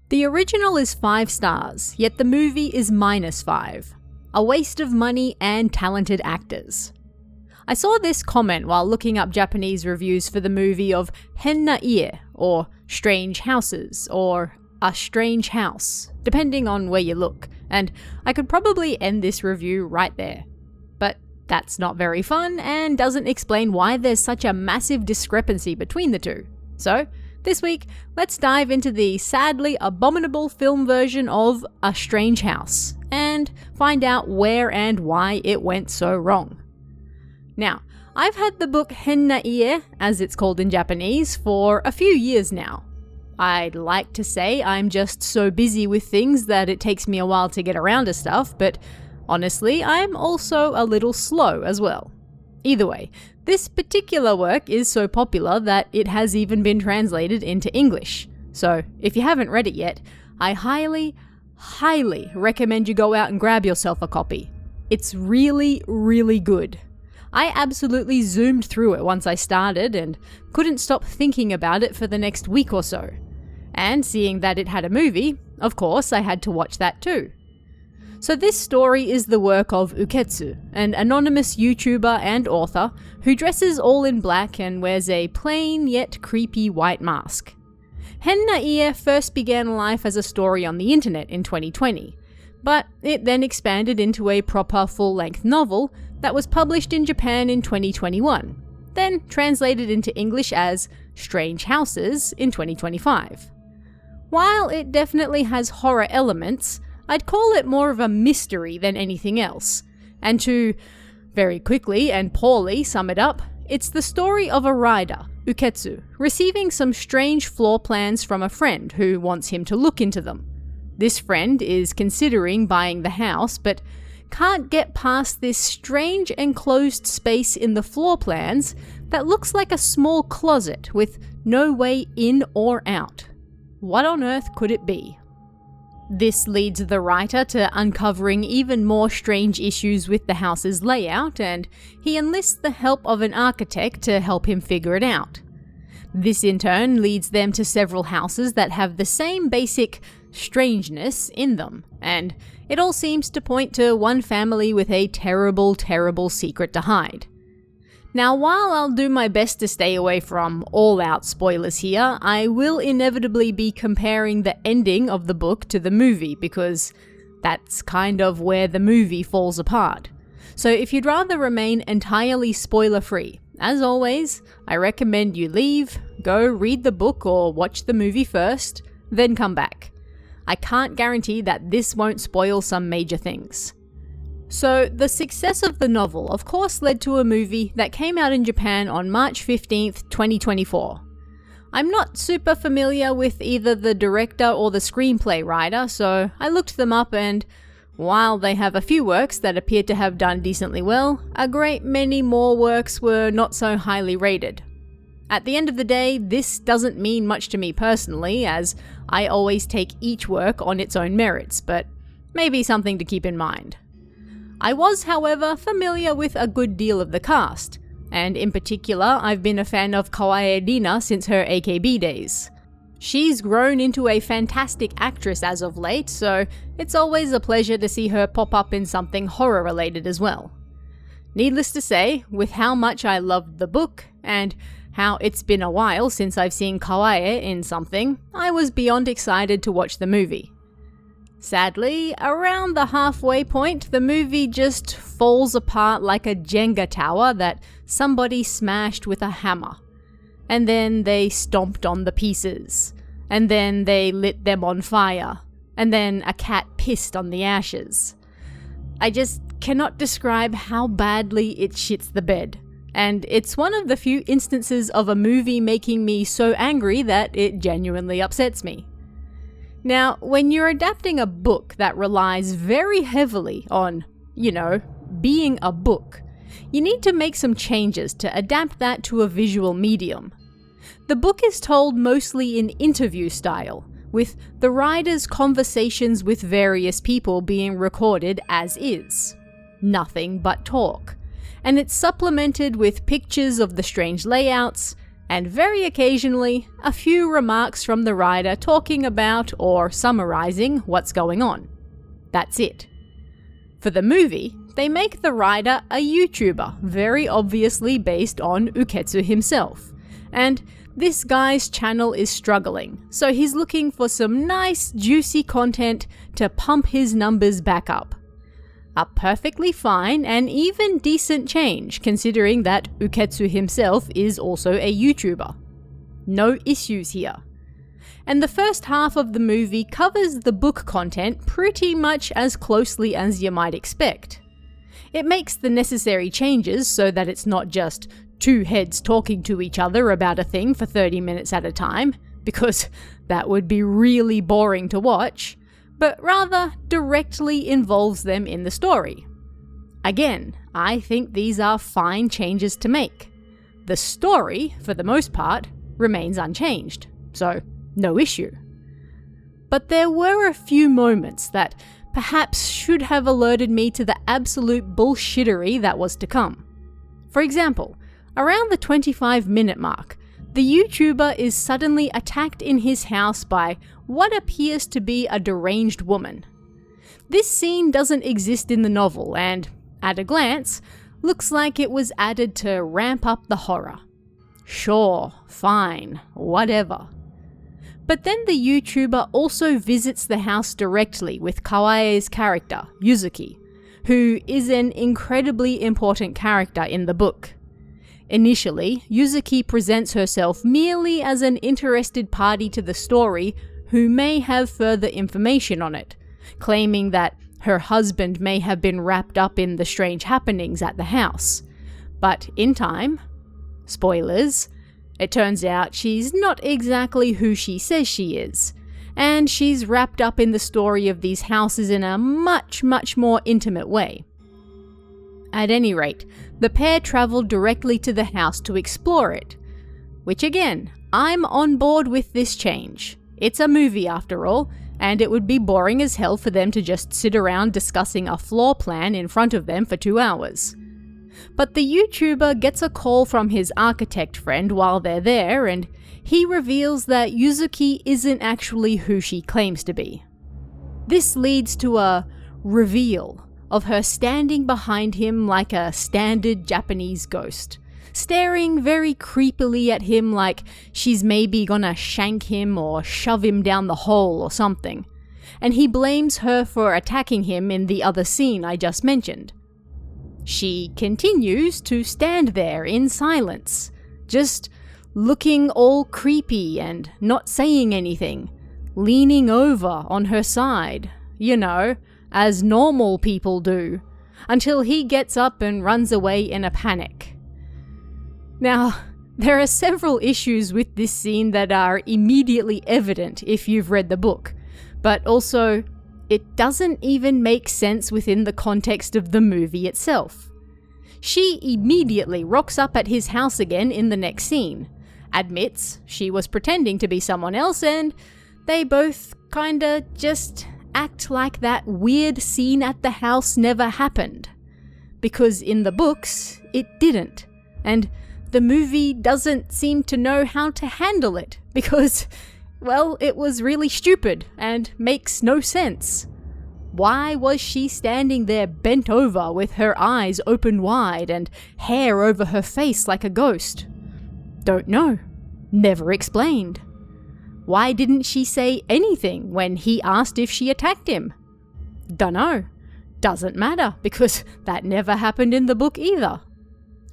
The original is 5 stars, yet the movie is -5. A waste of money and talented actors. I saw this comment while looking up Japanese reviews for the movie of Henna Ie, or Strange Houses, or A Strange House, depending on where you look, and I could probably end this review right there. But that's not very fun and doesn't explain why there's such a massive discrepancy between the two. So, this week, let's dive into the sadly abominable film version of A Strange House, and find out where and why it went so wrong. Now, I've had the book Henna Ie, as it's called in Japanese, for a few years now. I'd like to say I'm just so busy with things that it takes me a while to get around to stuff, but honestly, I'm also a little slow as well. Either way, this particular work is so popular that it has even been translated into English. So, if you haven't read it yet, I highly recommend you go out and grab yourself a copy. It's really, really good. I absolutely zoomed through it once I started and couldn't stop thinking about it for the next week or so. And seeing that it had a movie, of course I had to watch that too. So this story is the work of Uketsu, an anonymous YouTuber and author who dresses all in black and wears a plain yet creepy white mask. Henna Ie first began life as a story on the internet in 2020, but it then expanded into a proper full-length novel that was published in Japan in 2021, then translated into English as Strange Houses in 2025. While it definitely has horror elements, I'd call it more of a mystery than anything else. And to very quickly and poorly sum it up, it's the story of a rider, Uketsu, receiving some strange floor plans from a friend who wants him to look into them. This friend is considering buying the house, but can't get past this strange enclosed space in the floor plans that looks like a small closet with no way in or out. What on earth could it be? This leads the writer to uncovering even more strange issues with the house's layout, and he enlists the help of an architect to help him figure it out. This in turn leads them to several houses that have the same basic strangeness in them, and it all seems to point to one family with a terrible, terrible secret to hide. Now, while I'll do my best to stay away from all-out spoilers here, I will inevitably be comparing the ending of the book to the movie, because that's kind of where the movie falls apart. So if you'd rather remain entirely spoiler-free, as always, I recommend you leave, go read the book or watch the movie first, then come back. I can't guarantee that this won't spoil some major things. So, the success of the novel of course led to a movie that came out in Japan on March 15th, 2024. I'm not super familiar with either the director or the screenplay writer, so I looked them up, and while they have a few works that appear to have done decently well, a great many more works were not so highly rated. At the end of the day, this doesn't mean much to me personally, as I always take each work on its own merits, but maybe something to keep in mind. I was, however, familiar with a good deal of the cast, and in particular, I've been a fan of Kawae Rina since her AKB days. She's grown into a fantastic actress as of late, so it's always a pleasure to see her pop up in something horror-related as well. Needless to say, with how much I loved the book, and how it's been a while since I've seen Kawae in something, I was beyond excited to watch the movie. Sadly, around the halfway point, the movie just falls apart like a Jenga tower that somebody smashed with a hammer. And then they stomped on the pieces. And then they lit them on fire. And then a cat pissed on the ashes. I just cannot describe how badly it shits the bed. And it's one of the few instances of a movie making me so angry that it genuinely upsets me. Now, when you're adapting a book that relies very heavily on, being a book, you need to make some changes to adapt that to a visual medium. The book is told mostly in interview style, with the writer's conversations with various people being recorded as is. Nothing but talk. And it's supplemented with pictures of the strange layouts, and very occasionally, a few remarks from the writer talking about or summarizing what's going on. That's it. For the movie, they make the writer a YouTuber, very obviously based on Uketsu himself. And this guy's channel is struggling, so he's looking for some nice, juicy content to pump his numbers back up. A perfectly fine and even decent change, considering that Uketsu himself is also a YouTuber. No issues here. And the first half of the movie covers the book content pretty much as closely as you might expect. It makes the necessary changes so that it's not just two heads talking to each other about a thing for 30 minutes at a time, because that would be really boring to watch, but rather directly involves them in the story. Again, I think these are fine changes to make. The story, for the most part, remains unchanged, so no issue. But there were a few moments that perhaps should have alerted me to the absolute bullshittery that was to come. For example, around the 25-minute mark, the YouTuber is suddenly attacked in his house by what appears to be a deranged woman. This scene doesn't exist in the novel and, at a glance, looks like it was added to ramp up the horror. Sure, fine, whatever. But then the YouTuber also visits the house directly with Kawae's character, Yuzuki, who is an incredibly important character in the book. Initially, Yuzuki presents herself merely as an interested party to the story who may have further information on it, claiming that her husband may have been wrapped up in the strange happenings at the house. But in time, spoilers, it turns out she's not exactly who she says she is, and she's wrapped up in the story of these houses in a much more intimate way. At any rate, the pair travelled directly to the house to explore it, which again, I'm on board with this change. It's a movie after all, and it would be boring as hell for them to just sit around discussing a floor plan in front of them for 2 hours. But the YouTuber gets a call from his architect friend while they're there, and he reveals that Yuzuki isn't actually who she claims to be. This leads to a reveal of her standing behind him like a standard Japanese ghost, staring very creepily at him like she's maybe gonna shank him or shove him down the hole or something, and he blames her for attacking him in the other scene I just mentioned. She continues to stand there in silence, just looking all creepy and not saying anything, leaning over on her side, you know, as normal people do, until he gets up and runs away in a panic. Now, there are several issues with this scene that are immediately evident if you've read the book, but also, it doesn't even make sense within the context of the movie itself. She immediately rocks up at his house again in the next scene, admits she was pretending to be someone else, and they both kinda just act like that weird scene at the house never happened. Because in the books, it didn't, and the movie doesn't seem to know how to handle it, because, well, it was really stupid and makes no sense. Why was she standing there bent over with her eyes open wide and hair over her face like a ghost? Don't know. Never explained. Why didn't she say anything when he asked if she attacked him? Dunno. Doesn't matter, because that never happened in the book either.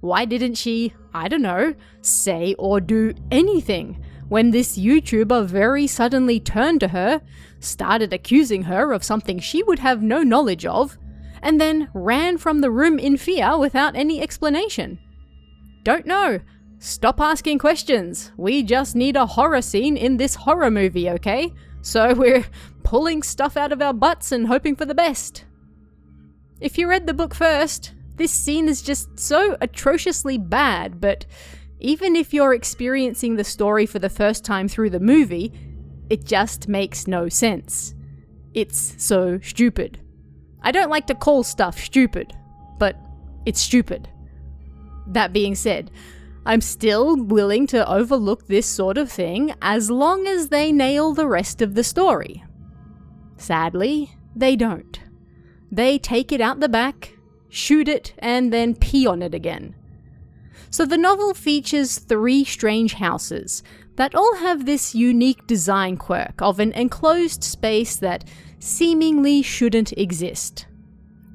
Why didn't she, I don't know, say or do anything when this YouTuber very suddenly turned to her, started accusing her of something she would have no knowledge of, and then ran from the room in fear without any explanation? Don't know. Stop asking questions. We just need a horror scene in this horror movie, okay? So we're pulling stuff out of our butts and hoping for the best. If you read the book first, this scene is just so atrociously bad, but even if you're experiencing the story for the first time through the movie, it just makes no sense. It's so stupid. I don't like to call stuff stupid, but it's stupid. That being said, I'm still willing to overlook this sort of thing as long as they nail the rest of the story. Sadly, they don't. They take it out the back, shoot it, and then pee on it again. So the novel features 3 strange houses that all have this unique design quirk of an enclosed space that seemingly shouldn't exist.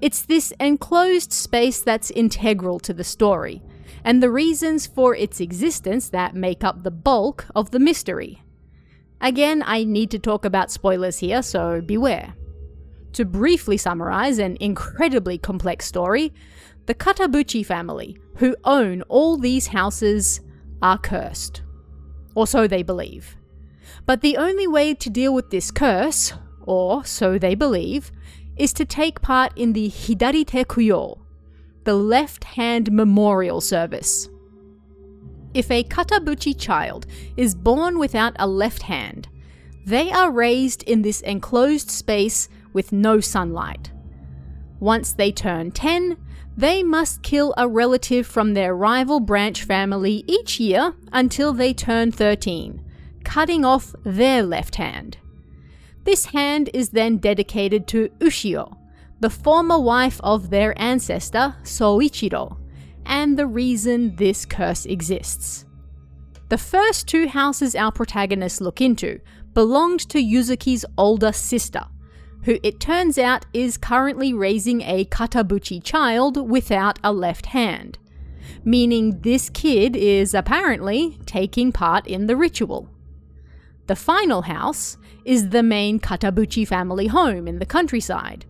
It's this enclosed space that's integral to the story, and the reasons for its existence that make up the bulk of the mystery. Again, I need to talk about spoilers here, so beware. To briefly summarize an incredibly complex story, the Katabuchi family, who own all these houses, are cursed. Or so they believe. But the only way to deal with this curse, or so they believe, is to take part in the Hidarite Kuyo, the left-hand memorial service. If a Katabuchi child is born without a left hand, they are raised in this enclosed space with no sunlight. Once they turn 10, they must kill a relative from their rival branch family each year until they turn 13, cutting off their left hand. This hand is then dedicated to Ushio, the former wife of their ancestor Soichiro, and the reason this curse exists. The first 2 houses our protagonists look into belonged to Yuzuki's older sister, who it turns out is currently raising a Katabuchi child without a left hand, meaning this kid is apparently taking part in the ritual. The final house is the main Katabuchi family home in the countryside,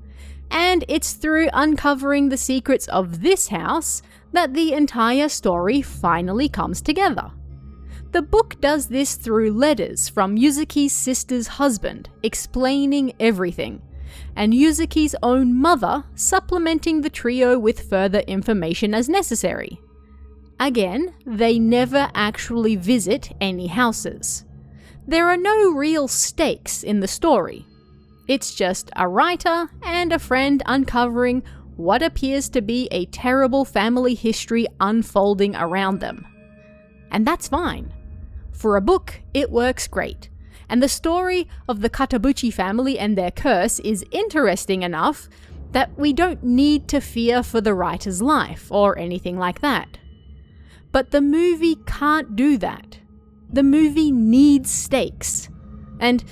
and it's through uncovering the secrets of this house that the entire story finally comes together. The book does this through letters from Yuzuki's sister's husband explaining everything, and Yuzuki's own mother supplementing the trio with further information as necessary. Again, they never actually visit any houses. There are no real stakes in the story. It's just a writer and a friend uncovering what appears to be a terrible family history unfolding around them. And that's fine. For a book, it works great. And the story of the Katabuchi family and their curse is interesting enough that we don't need to fear for the writer's life or anything like that. But the movie can't do that. The movie needs stakes. And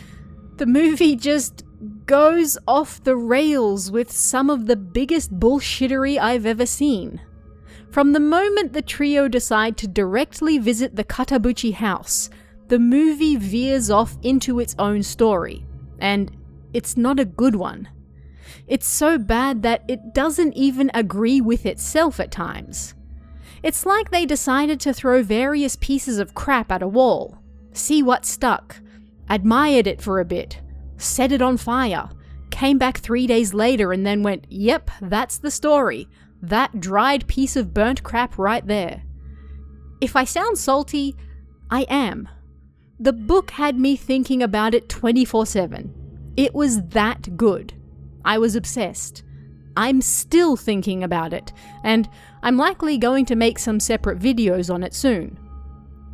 the movie just goes off the rails with some of the biggest bullshittery I've ever seen. From the moment the trio decide to directly visit the Katabuchi house, the movie veers off into its own story, and it's not a good one. It's so bad that it doesn't even agree with itself at times. It's like they decided to throw various pieces of crap at a wall, see what stuck, admired it for a bit, set it on fire, came back 3 days later and then went, yep, that's the story. That dried piece of burnt crap right there. If I sound salty, I am. The book had me thinking about it 24/7. It was that good. I was obsessed. I'm still thinking about it, and I'm likely going to make some separate videos on it soon.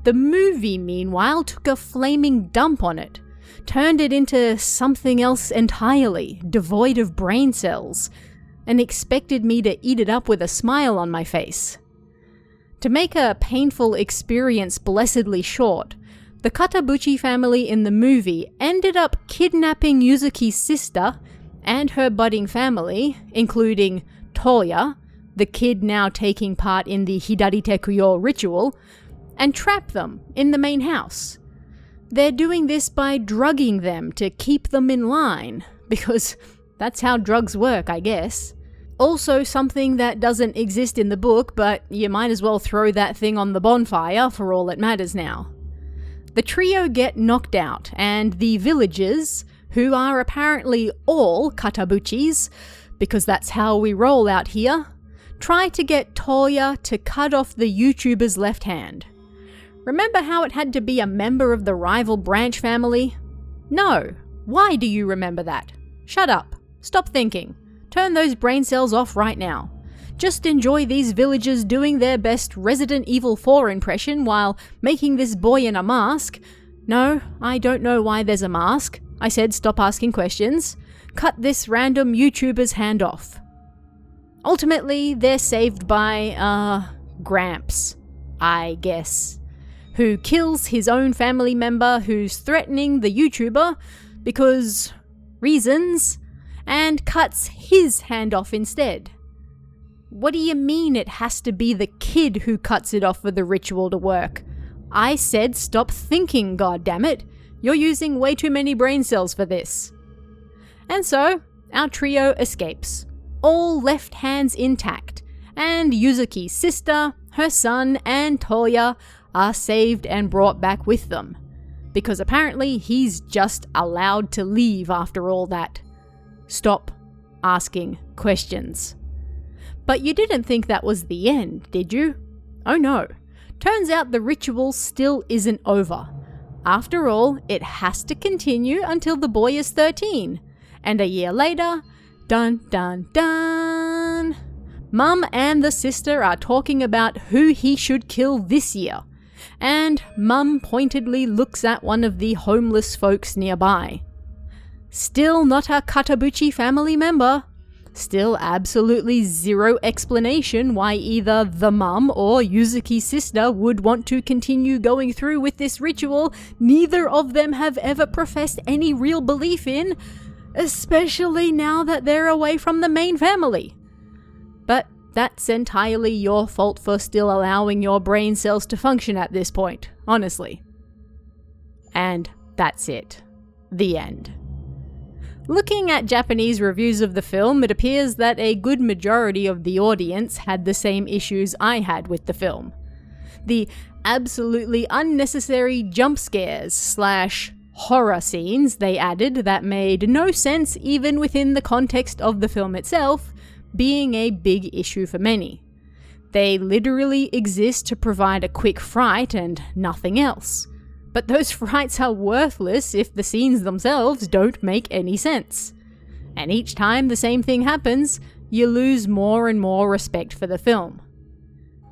The movie, meanwhile, took a flaming dump on it, turned it into something else entirely, devoid of brain cells, and expected me to eat it up with a smile on my face. To make a painful experience blessedly short, the Katabuchi family in the movie ended up kidnapping Yuzuki's sister and her budding family, including Toya, the kid now taking part in the Hidarite Kuyo ritual, and trap them in the main house. They're doing this by drugging them to keep them in line, because that's how drugs work, I guess. Also something that doesn't exist in the book, but you might as well throw that thing on the bonfire for all it matters now. The trio get knocked out, and the villagers, who are apparently all Katabuchis, because that's how we roll out here, try to get Toya to cut off the YouTuber's left hand. Remember how it had to be a member of the rival branch family? No. Why do you remember that? Shut up. Stop thinking. Turn those brain cells off right now. just enjoy these villagers doing their best Resident Evil 4 impression while making this boy in a mask. No, I don't know why there's a mask. I said stop asking questions. Cut this random YouTuber's hand off. Ultimately, they're saved by, Gramps, I guess, who kills his own family member who's threatening the YouTuber because reasons, and cuts his hand off instead. What do you mean it has to be the kid who cuts it off for the ritual to work? I said stop thinking, goddammit. You're using way too many brain cells for this. And so, our trio escapes, all left hands intact, and Yuzuki's sister, her son, and Toya are saved and brought back with them. Because apparently he's just allowed to leave after all that. Stop asking questions. But you didn't think that was the end, did you? Oh no. Turns out the ritual still isn't over. After all, it has to continue until the boy is 13. And a year later, dun dun dun, Mum and the sister are talking about who he should kill this year. And Mum pointedly looks at one of the homeless folks nearby. Still not a Katabuchi family member. Still absolutely zero explanation why either the mum or Yuzuki's sister would want to continue going through with this ritual neither of them have ever professed any real belief in, especially now that they're away from the main family. But that's entirely your fault for still allowing your brain cells to function at this point, honestly. And that's it. The end. Looking at Japanese reviews of the film, it appears that a good majority of the audience had the same issues I had with the film. The absolutely unnecessary jump scares / horror scenes they added that made no sense even within the context of the film itself, being a big issue for many. They literally exist to provide a quick fright and nothing else. But those frights are worthless if the scenes themselves don't make any sense. And each time the same thing happens, you lose more and more respect for the film.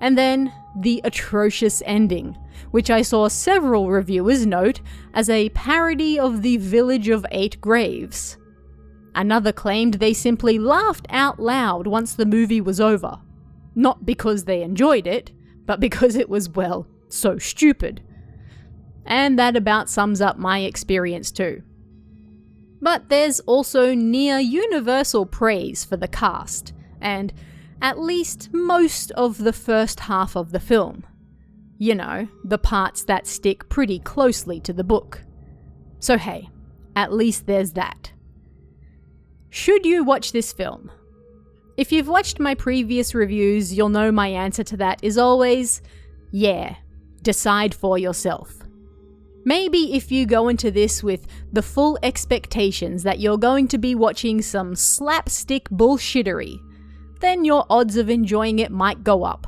And then, the atrocious ending, which I saw several reviewers note as a parody of the Village of Eight Graves. Another claimed they simply laughed out loud once the movie was over. Not because they enjoyed it, but because it was, well, so stupid. And that about sums up my experience too. But there's also near universal praise for the cast, and at least most of the first half of the film. You know, the parts that stick pretty closely to the book. So hey, at least there's that. Should you watch this film? If you've watched my previous reviews, you'll know my answer to that is always, yeah, decide for yourself. Maybe if you go into this with the full expectations that you're going to be watching some slapstick bullshittery, then your odds of enjoying it might go up.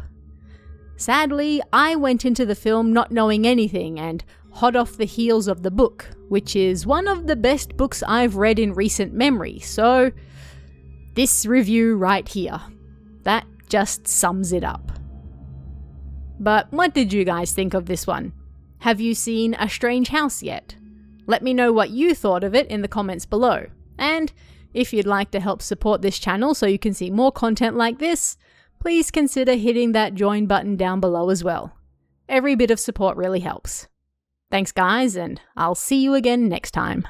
Sadly, I went into the film not knowing anything and hot off the heels of the book, which is one of the best books I've read in recent memory, so this review right here, that just sums it up. But what did you guys think of this one? Have you seen A Strange House yet? Let me know what you thought of it in the comments below. And if you'd like to help support this channel so you can see more content like this, please consider hitting that join button down below as well. Every bit of support really helps. Thanks guys, and I'll see you again next time.